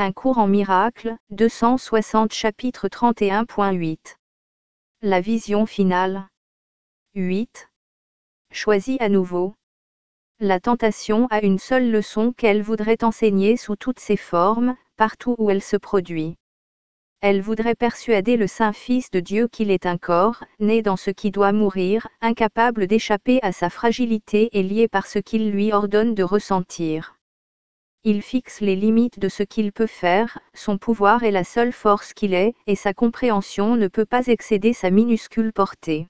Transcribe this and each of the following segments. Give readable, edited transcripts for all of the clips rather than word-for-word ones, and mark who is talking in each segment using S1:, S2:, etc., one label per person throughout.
S1: Un cours en miracle, 260 chapitre 31.8. La vision finale. 8. Choisis à nouveau. La tentation a une seule leçon qu'elle voudrait enseigner sous toutes ses formes, partout où elle se produit. Elle voudrait persuader le Saint-Fils de Dieu qu'il est un corps, né dans ce qui doit mourir, incapable d'échapper à sa fragilité et lié par ce qu'il lui ordonne de ressentir. Il fixe les limites de ce qu'il peut faire, son pouvoir est la seule force qu'il ait, et sa compréhension ne peut pas excéder sa minuscule portée.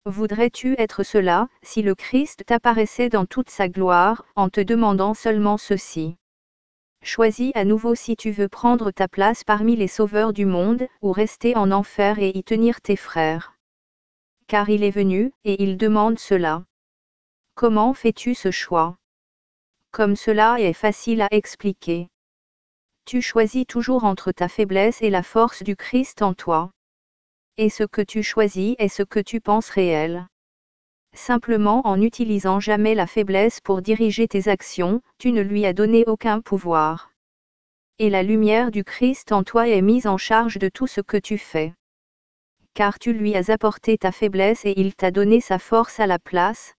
S1: Voudrais-tu être cela, si le Christ t'apparaissait dans toute sa gloire, en te demandant seulement ceci? Choisis à nouveau si tu veux prendre ta place parmi les sauveurs du monde, ou rester en enfer et y tenir tes frères. Car il est venu, et il demande cela. Comment fais-tu ce choix? Comme cela est facile à expliquer. Tu choisis toujours entre ta faiblesse et la force du Christ en toi. Et ce que tu choisis est ce que tu penses réel. Simplement en n'utilisant jamais la faiblesse pour diriger tes actions, tu ne lui as donné aucun pouvoir. Et la lumière du Christ en toi est mise en charge de tout ce que tu fais. Car tu lui as apporté ta faiblesse et il t'a donné sa force à la place.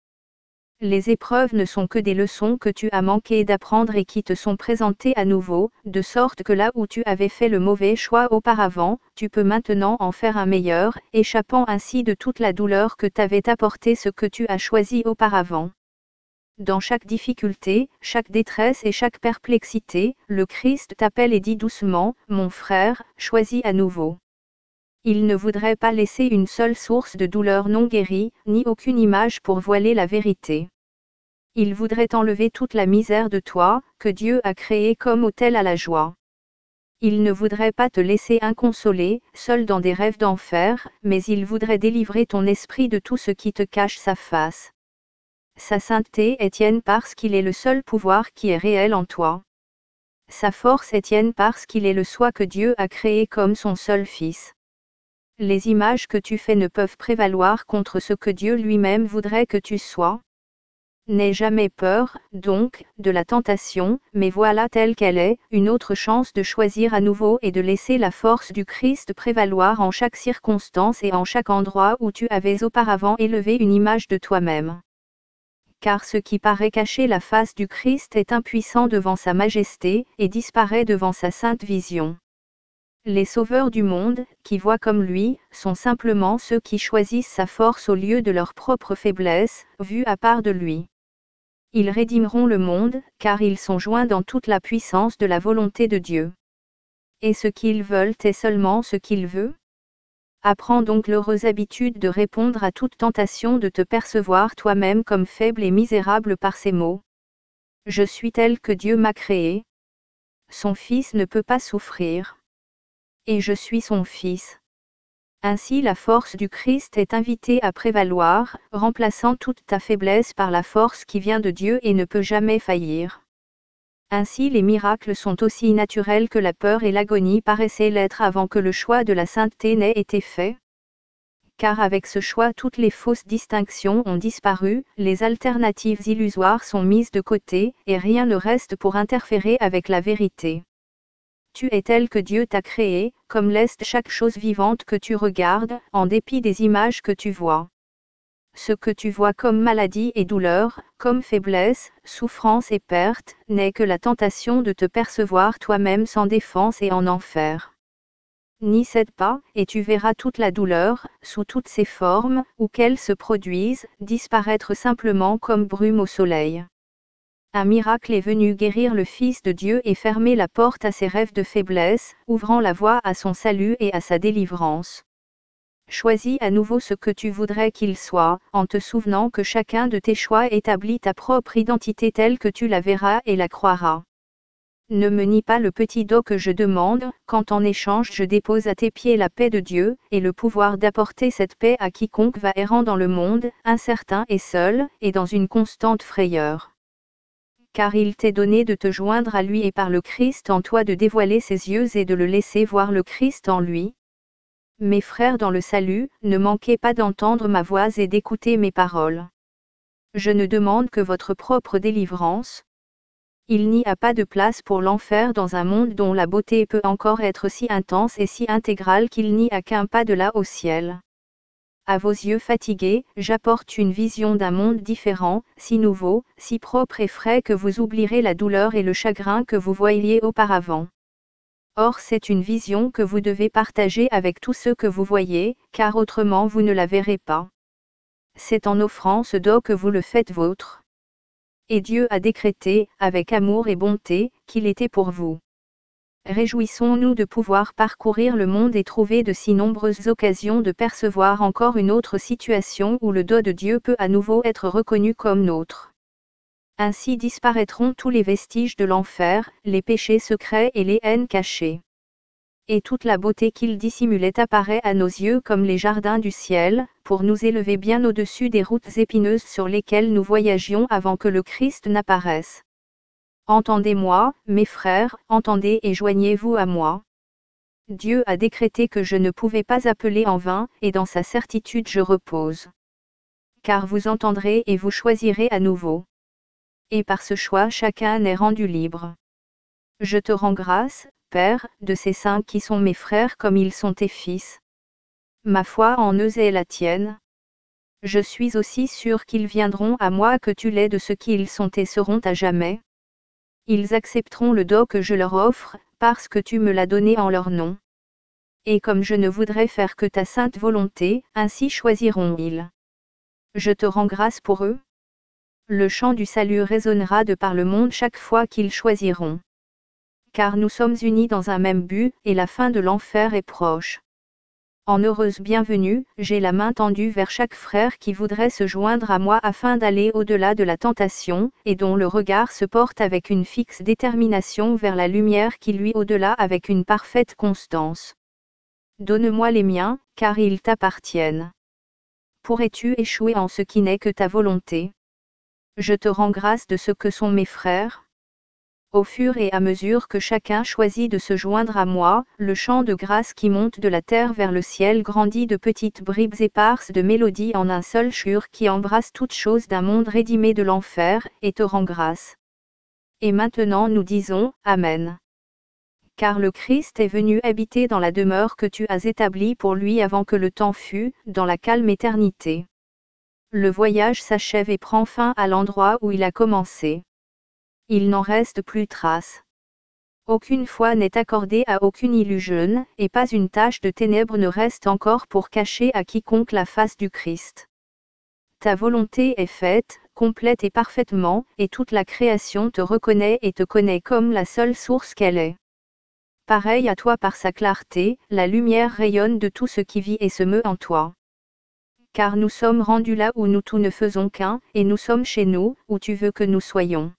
S1: Les épreuves ne sont que des leçons que tu as manqué d'apprendre et qui te sont présentées à nouveau, de sorte que là où tu avais fait le mauvais choix auparavant, tu peux maintenant en faire un meilleur, échappant ainsi de toute la douleur que t'avait apporté ce que tu as choisi auparavant. Dans chaque difficulté, chaque détresse et chaque perplexité, le Christ t'appelle et dit doucement, « Mon frère, choisis à nouveau ». Il ne voudrait pas laisser une seule source de douleur non guérie, ni aucune image pour voiler la vérité. Il voudrait enlever toute la misère de toi, que Dieu a créée comme autel à la joie. Il ne voudrait pas te laisser inconsolé, seul dans des rêves d'enfer, mais il voudrait délivrer ton esprit de tout ce qui te cache sa face. Sa sainteté est tienne parce qu'il est le seul pouvoir qui est réel en toi. Sa force est tienne parce qu'il est le soi que Dieu a créé comme son seul Fils. Les images que tu fais ne peuvent prévaloir contre ce que Dieu lui-même voudrait que tu sois. N'aie jamais peur, donc, de la tentation, mais voilà telle qu'elle est, une autre chance de choisir à nouveau et de laisser la force du Christ prévaloir en chaque circonstance et en chaque endroit où tu avais auparavant élevé une image de toi-même. Car ce qui paraît cacher la face du Christ est impuissant devant sa majesté, et disparaît devant sa sainte vision. Les sauveurs du monde, qui voient comme lui, sont simplement ceux qui choisissent sa force au lieu de leur propre faiblesse, vue à part de lui. Ils rédimeront le monde, car ils sont joints dans toute la puissance de la volonté de Dieu. Et ce qu'ils veulent est seulement ce qu'il veut? Apprends donc l'heureuse habitude de répondre à toute tentation de te percevoir toi-même comme faible et misérable par ces mots. Je suis tel que Dieu m'a créé. Son Fils ne peut pas souffrir. Et je suis son Fils. Ainsi la force du Christ est invitée à prévaloir, remplaçant toute ta faiblesse par la force qui vient de Dieu et ne peut jamais faillir. Ainsi les miracles sont aussi naturels que la peur et l'agonie paraissaient l'être avant que le choix de la sainteté n'ait été fait. Car avec ce choix toutes les fausses distinctions ont disparu, les alternatives illusoires sont mises de côté, et rien ne reste pour interférer avec la vérité. Tu es tel que Dieu t'a créé, comme l'est chaque chose vivante que tu regardes, en dépit des images que tu vois. Ce que tu vois comme maladie et douleur, comme faiblesse, souffrance et perte, n'est que la tentation de te percevoir toi-même sans défense et en enfer. N'y cède pas, et tu verras toute la douleur, sous toutes ses formes, où qu'elle se produise, disparaître simplement comme brume au soleil. Un miracle est venu guérir le Fils de Dieu et fermer la porte à ses rêves de faiblesse, ouvrant la voie à son salut et à sa délivrance. Choisis à nouveau ce que tu voudrais qu'il soit, en te souvenant que chacun de tes choix établit ta propre identité telle que tu la verras et la croiras. Ne me nie pas le petit dos que je demande, quand en échange je dépose à tes pieds la paix de Dieu, et le pouvoir d'apporter cette paix à quiconque va errant dans le monde, incertain et seul, et dans une constante frayeur. Car il t'est donné de te joindre à lui et par le Christ en toi de dévoiler ses yeux et de le laisser voir le Christ en lui. Mes frères dans le salut, ne manquez pas d'entendre ma voix et d'écouter mes paroles. Je ne demande que votre propre délivrance. Il n'y a pas de place pour l'enfer dans un monde dont la beauté peut encore être si intense et si intégrale qu'il n'y a qu'un pas de là au ciel. À vos yeux fatigués, j'apporte une vision d'un monde différent, si nouveau, si propre et frais que vous oublierez la douleur et le chagrin que vous voyiez auparavant. Or c'est une vision que vous devez partager avec tous ceux que vous voyez, car autrement vous ne la verrez pas. C'est en offrant ce don que vous le faites vôtre. Et Dieu a décrété, avec amour et bonté, qu'il était pour vous. Réjouissons-nous de pouvoir parcourir le monde et trouver de si nombreuses occasions de percevoir encore une autre situation où le don de Dieu peut à nouveau être reconnu comme nôtre. Ainsi disparaîtront tous les vestiges de l'enfer, les péchés secrets et les haines cachées. Et toute la beauté qu'il dissimulait apparaît à nos yeux comme les jardins du ciel, pour nous élever bien au-dessus des routes épineuses sur lesquelles nous voyagions avant que le Christ n'apparaisse. Entendez-moi, mes frères, entendez et joignez-vous à moi. Dieu a décrété que je ne pouvais pas appeler en vain, et dans sa certitude je repose. Car vous entendrez et vous choisirez à nouveau. Et par ce choix chacun est rendu libre. Je te rends grâce, Père, de ces saints qui sont mes frères comme ils sont tes fils. Ma foi en eux est la tienne. Je suis aussi sûr qu'ils viendront à moi que tu l'es de ce qu'ils sont et seront à jamais. Ils accepteront le don que je leur offre, parce que tu me l'as donné en leur nom. Et comme je ne voudrais faire que ta sainte volonté, ainsi choisiront-ils. Je te rends grâce pour eux. Le chant du salut résonnera de par le monde chaque fois qu'ils choisiront. Car nous sommes unis dans un même but, et la fin de l'enfer est proche. En heureuse bienvenue, j'ai la main tendue vers chaque frère qui voudrait se joindre à moi afin d'aller au-delà de la tentation, et dont le regard se porte avec une fixe détermination vers la lumière qui luit au-delà avec une parfaite constance. Donne-moi les miens, car ils t'appartiennent. Pourrais-tu échouer en ce qui n'est que ta volonté? Je te rends grâce de ce que sont mes frères. Au fur et à mesure que chacun choisit de se joindre à moi, le chant de grâce qui monte de la terre vers le ciel grandit de petites bribes éparses de mélodie en un seul chur qui embrasse toute chose d'un monde rédimé de l'enfer, et te rend grâce. Et maintenant nous disons, Amen. Car le Christ est venu habiter dans la demeure que tu as établie pour lui avant que le temps fût, dans la calme éternité. Le voyage s'achève et prend fin à l'endroit où il a commencé. Il n'en reste plus trace. Aucune foi n'est accordée à aucune illusion, et pas une tache de ténèbres ne reste encore pour cacher à quiconque la face du Christ. Ta volonté est faite, complète et parfaitement, et toute la création te reconnaît et te connaît comme la seule source qu'elle est. Pareil à toi par sa clarté, la lumière rayonne de tout ce qui vit et se meut en toi. Car nous sommes rendus là où nous tous ne faisons qu'un, et nous sommes chez nous, où tu veux que nous soyons.